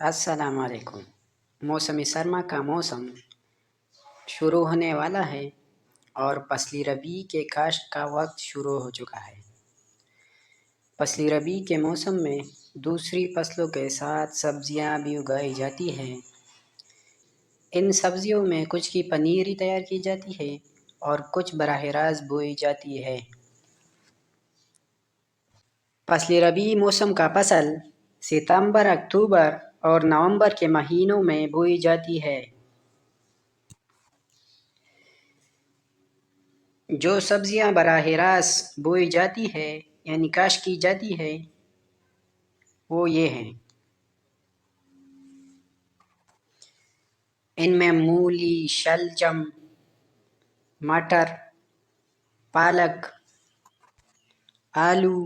السلام علیکم۔ موسم سرما کا موسم شروع ہونے والا ہے اور فصل ربیع کے کاشت کا وقت شروع ہو چکا ہے۔ فصل ربیع کے موسم میں دوسری فصلوں کے ساتھ سبزیاں بھی اگائی جاتی ہیں۔ ان سبزیوں میں کچھ کی پنیری تیار کی جاتی ہے اور کچھ براہ راست بوئی جاتی ہے۔ فصل ربیع موسم کا فصل ستمبر، اکتوبر اور نومبر کے مہینوں میں بوئی جاتی ہے۔ جو سبزیاں براہ راست بوئی جاتی ہے یعنی کاشت کی جاتی ہے وہ یہ ہیں۔ ان میں مولی، شلجم، مٹر، پالک، آلو،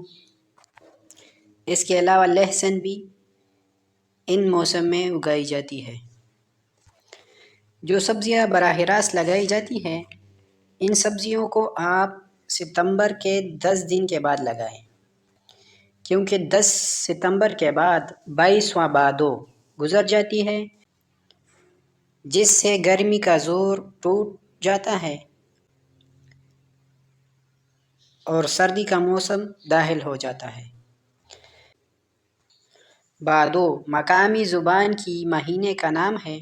اس کے علاوہ لہسن بھی ان موسم میں اگائی جاتی ہے۔ جو سبزیاں براہ راست لگائی جاتی ہیں ان سبزیوں کو آپ ستمبر کے 10 دن کے بعد لگائیں، کیونکہ 10 ستمبر کے بعد 22واں بھادو گزر جاتی ہے، جس سے گرمی کا زور ٹوٹ جاتا ہے اور سردی کا موسم داخل ہو جاتا ہے۔ بھادو مقامی زبان کی مہینے کا نام ہے،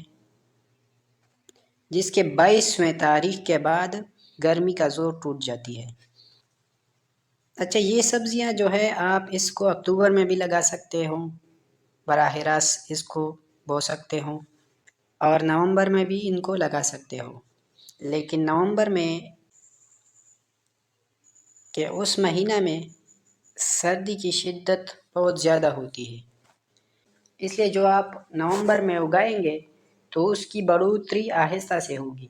جس کے 22ویں تاریخ کے بعد گرمی کا زور ٹوٹ جاتی ہے۔ اچھا، یہ سبزیاں جو ہے آپ اس کو اکتوبر میں بھی لگا سکتے ہو، براہ راست اس کو بو سکتے ہو، اور نومبر میں بھی ان کو لگا سکتے ہو، لیکن نومبر میں کہ اس مہینہ میں سردی کی شدت بہت زیادہ ہوتی ہے، اس لیے جو آپ نومبر میں اگائیں گے تو اس کی بڑھوتری آہستہ سے ہوگی،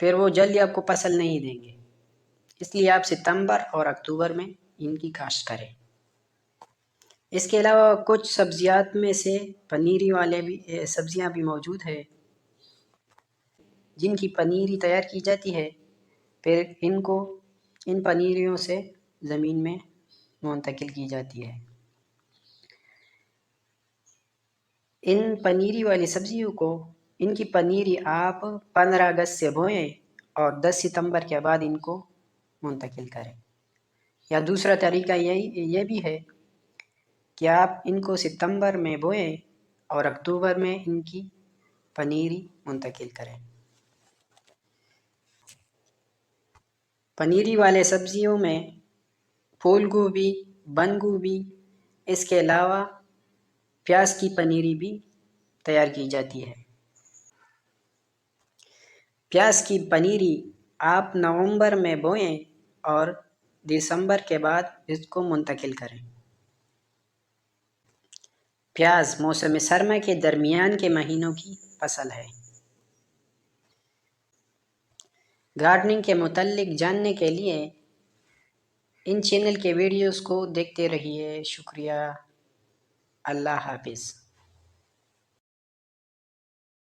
پھر وہ جلدی آپ کو پسند نہیں دیں گے، اس لیے آپ ستمبر اور اکتوبر میں ان کی کاشت کریں۔ اس کے علاوہ کچھ سبزیات میں سے پنیری والے بھی سبزیاں بھی موجود ہیں جن کی پنیری تیار کی جاتی ہے، پھر ان پنیریوں سے زمین میں منتقل کی جاتی ہے۔ ان پنیری والی سبزیوں کو ان کی پنیری آپ 15 اگست سے بوئیں اور 10 ستمبر کے بعد ان کو منتقل کریں، یا دوسرا طریقہ یہ بھی ہے کہ آپ ان کو ستمبر میں بوئیں اور اکتوبر میں ان کی پنیری منتقل کریں۔ پنیری والے سبزیوں میں پھول گوبھی، بند گوبھی، اس کے علاوہ پیاز کی پنیری بھی تیار کی جاتی ہے۔ پیاز کی پنیری آپ نومبر میں بوئیں اور دسمبر کے بعد اس کو منتقل کریں۔ پیاز موسم سرما کے درمیان کے مہینوں کی فصل ہے۔ گارڈننگ کے متعلق جاننے کے لیے ان چینل کے ویڈیوز کو دیکھتے رہیے۔ شکریہ۔ اللہ حافظ۔